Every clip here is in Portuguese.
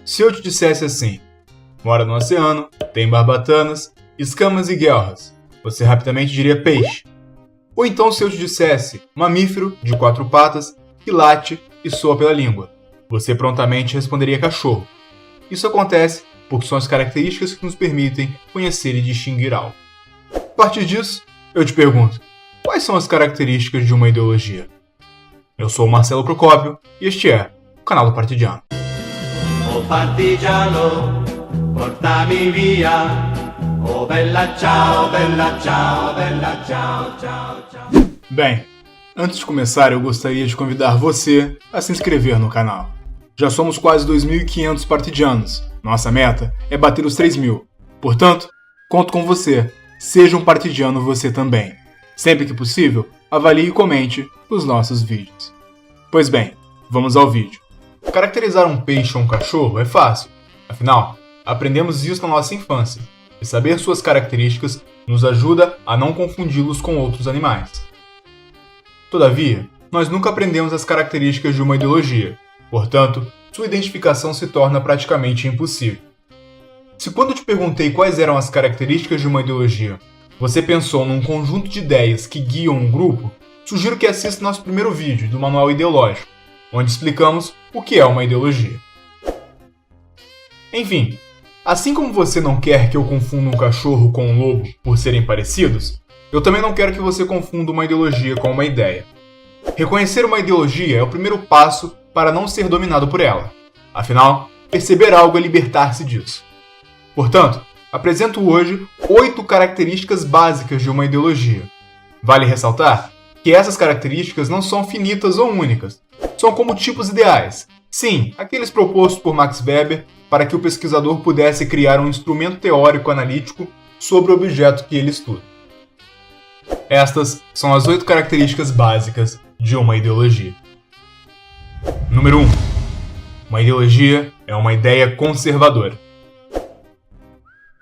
Se eu te dissesse assim, mora no oceano, tem barbatanas, escamas e guelras, você rapidamente diria peixe. Ou então se eu te dissesse mamífero de 4 patas, que late e soa pela língua, você prontamente responderia cachorro. Isso acontece porque são as características que nos permitem conhecer e distinguir algo. A partir disso, eu te pergunto, quais são as características de uma ideologia? Eu sou o Marcelo Procópio e este é o canal do Partigiano. Oh partigiano, portami via. Oh bella ciao, bella ciao, bella ciao, ciao, ciao. Bem, antes de começar eu gostaria de convidar você a se inscrever no canal. Já somos quase 2.500 partigianos. Nossa meta é bater os 3.000. Portanto, conto com você. Seja um partigiano você também. Sempre que possível, avalie e comente os nossos vídeos. Pois bem, vamos ao vídeo. Caracterizar um peixe ou um cachorro é fácil. Afinal, aprendemos isso na nossa infância. E saber suas características nos ajuda a não confundi-los com outros animais. Todavia, nós nunca aprendemos as características de uma ideologia. Portanto, sua identificação se torna praticamente impossível. Se quando eu te perguntei quais eram as características de uma ideologia, você pensou num conjunto de ideias que guiam um grupo, sugiro que assista nosso primeiro vídeo do Manual Ideológico, onde explicamos o que é uma ideologia. Enfim, assim como você não quer que eu confunda um cachorro com um lobo por serem parecidos, eu também não quero que você confunda uma ideologia com uma ideia. Reconhecer uma ideologia é o primeiro passo para não ser dominado por ela. Afinal, perceber algo é libertar-se disso. Portanto, apresento hoje 8 características básicas de uma ideologia. Vale ressaltar que essas características não são finitas ou únicas. São como tipos ideais. Sim, aqueles propostos por Max Weber para que o pesquisador pudesse criar um instrumento teórico analítico sobre o objeto que ele estuda. Estas são as 8 características básicas de uma ideologia. Número 1. Uma ideologia é uma ideia conservadora.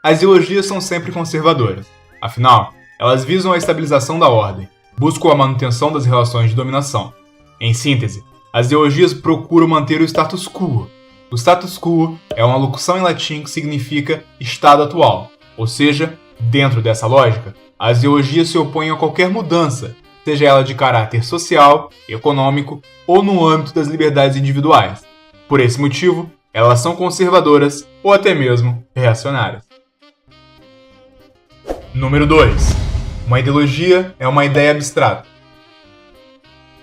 As ideologias são sempre conservadoras. Afinal, elas visam a estabilização da ordem, buscam a manutenção das relações de dominação. Em síntese, as ideologias procuram manter o status quo. O status quo é uma locução em latim que significa estado atual, ou seja, dentro dessa lógica, as ideologias se opõem a qualquer mudança, seja ela de caráter social, econômico ou no âmbito das liberdades individuais. Por esse motivo, elas são conservadoras ou até mesmo reacionárias. Número 2. Uma ideologia é uma ideia abstrata.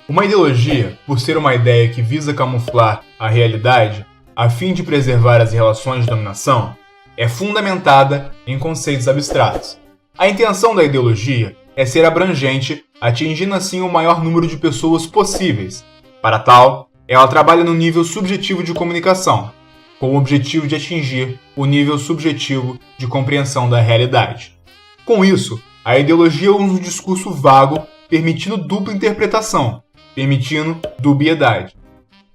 Uma ideologia, por ser uma ideia que visa camuflar a realidade a fim de preservar as relações de dominação, é fundamentada em conceitos abstratos. A intenção da ideologia é ser abrangente, atingindo assim o maior número de pessoas possíveis. Para tal, ela trabalha no nível subjetivo de comunicação, com o objetivo de atingir o nível subjetivo de compreensão da realidade. Com isso, a ideologia usa um discurso vago, permitindo dupla interpretação, permitindo dubiedade.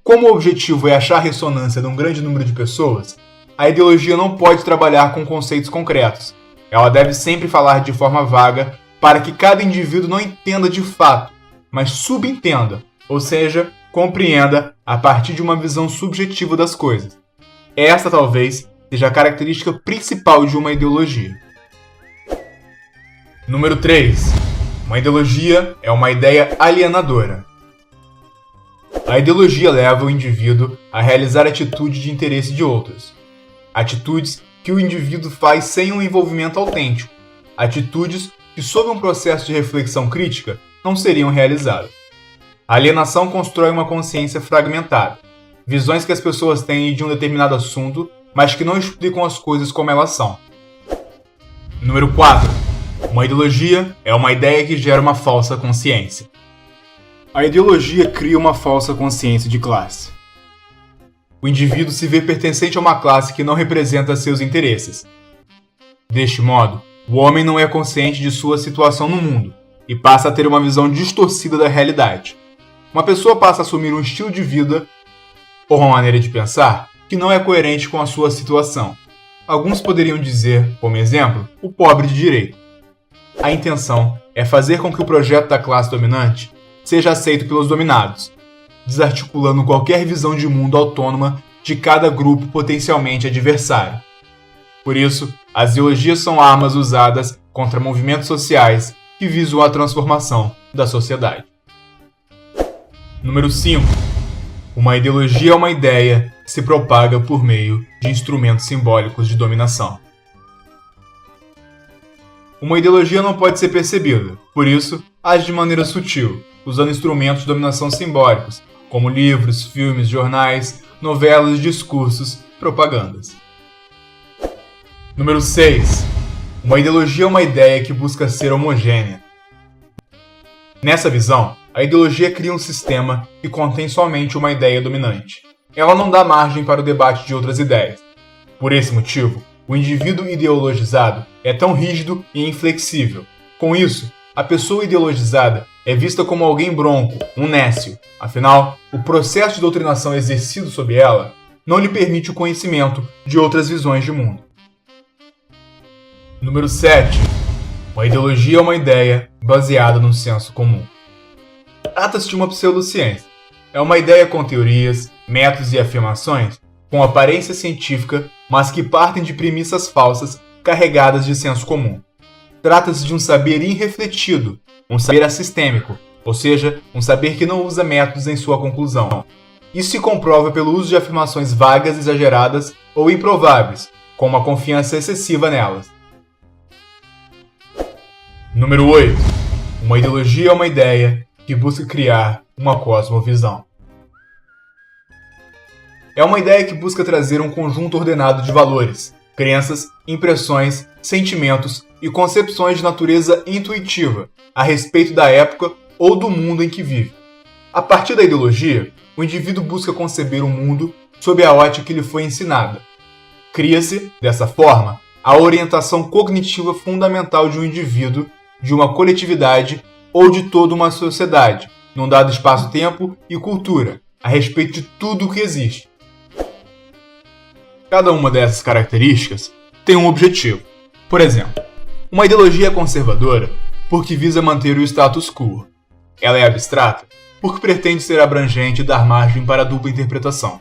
Como o objetivo é achar ressonância de um grande número de pessoas, a ideologia não pode trabalhar com conceitos concretos. Ela deve sempre falar de forma vaga para que cada indivíduo não entenda de fato, mas subentenda, ou seja, compreenda a partir de uma visão subjetiva das coisas. Esta talvez seja a característica principal de uma ideologia. Número 3. Uma ideologia é uma ideia alienadora. A ideologia leva o indivíduo a realizar atitudes de interesse de outros. Atitudes que o indivíduo faz sem um envolvimento autêntico. Atitudes que, sob um processo de reflexão crítica, não seriam realizadas. A alienação constrói uma consciência fragmentada. Visões que as pessoas têm de um determinado assunto, mas que não explicam as coisas como elas são. Número 4. Uma ideologia é uma ideia que gera uma falsa consciência. A ideologia cria uma falsa consciência de classe. O indivíduo se vê pertencente a uma classe que não representa seus interesses. Deste modo, o homem não é consciente de sua situação no mundo e passa a ter uma visão distorcida da realidade. Uma pessoa passa a assumir um estilo de vida ou uma maneira de pensar que não é coerente com a sua situação. Alguns poderiam dizer, como exemplo, o pobre de direito. A intenção é fazer com que o projeto da classe dominante seja aceito pelos dominados, desarticulando qualquer visão de mundo autônoma de cada grupo potencialmente adversário. Por isso, as ideologias são armas usadas contra movimentos sociais que visam a transformação da sociedade. Número 5. Uma ideologia é uma ideia que se propaga por meio de instrumentos simbólicos de dominação. Uma ideologia não pode ser percebida, por isso, age de maneira sutil, usando instrumentos de dominação simbólicos, como livros, filmes, jornais, novelas, discursos, propagandas. Número 6. Uma ideologia é uma ideia que busca ser homogênea. Nessa visão, a ideologia cria um sistema que contém somente uma ideia dominante. Ela não dá margem para o debate de outras ideias. Por esse motivo, o indivíduo ideologizado é tão rígido e inflexível. Com isso, a pessoa ideologizada é vista como alguém bronco, um nécio. Afinal, o processo de doutrinação exercido sobre ela não lhe permite o conhecimento de outras visões de mundo. Número 7. Uma ideologia é uma ideia baseada no senso comum. Trata-se de uma pseudociência. É uma ideia com teorias, métodos e afirmações com aparência científica, mas que partem de premissas falsas carregadas de senso comum. Trata-se de um saber irrefletido, um saber assistêmico, ou seja, um saber que não usa métodos em sua conclusão. Isso se comprova pelo uso de afirmações vagas, exageradas ou improváveis, com uma confiança excessiva nelas. Número 8. Uma ideologia é uma ideia que busca criar uma cosmovisão. É uma ideia que busca trazer um conjunto ordenado de valores, crenças, impressões, sentimentos e concepções de natureza intuitiva a respeito da época ou do mundo em que vive. A partir da ideologia, o indivíduo busca conceber o mundo sob a ótica que lhe foi ensinada. Cria-se, dessa forma, a orientação cognitiva fundamental de um indivíduo, de uma coletividade ou de toda uma sociedade, num dado espaço-tempo e cultura, a respeito de tudo o que existe. Cada uma dessas características tem um objetivo. Por exemplo, uma ideologia é conservadora porque visa manter o status quo. Ela é abstrata porque pretende ser abrangente e dar margem para a dupla interpretação.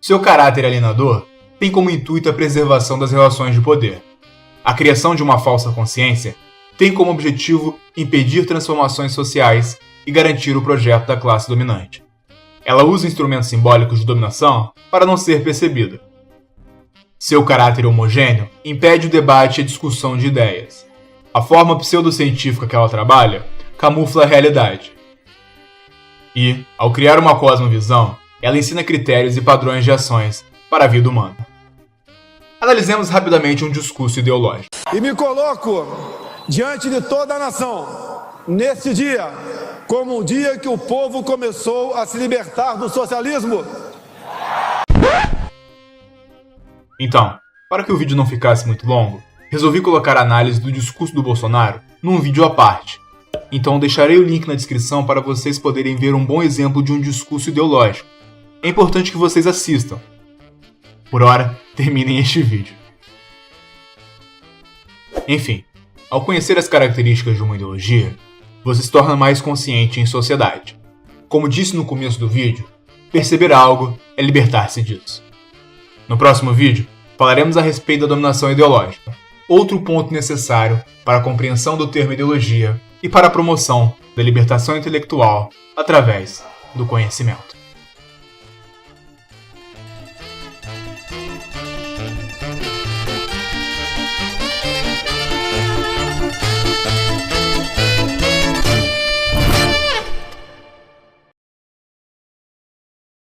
Seu caráter alienador tem como intuito a preservação das relações de poder. A criação de uma falsa consciência tem como objetivo impedir transformações sociais e garantir o projeto da classe dominante. Ela usa instrumentos simbólicos de dominação para não ser percebida. Seu caráter homogêneo impede o debate e a discussão de ideias. A forma pseudocientífica que ela trabalha camufla a realidade. E, ao criar uma cosmovisão, ela ensina critérios e padrões de ações para a vida humana. Analisemos rapidamente um discurso ideológico. E me coloco diante de toda a nação, nesse dia, como um dia que o povo começou a se libertar do socialismo. Então, para que o vídeo não ficasse muito longo, resolvi colocar a análise do discurso do Bolsonaro num vídeo à parte. Então deixarei o link na descrição para vocês poderem ver um bom exemplo de um discurso ideológico. É importante que vocês assistam. Por hora, terminem este vídeo. Enfim, ao conhecer as características de uma ideologia, você se torna mais consciente em sociedade. Como disse no começo do vídeo, perceber algo é libertar-se disso. No próximo vídeo, falaremos a respeito da dominação ideológica, outro ponto necessário para a compreensão do termo ideologia e para a promoção da libertação intelectual através do conhecimento.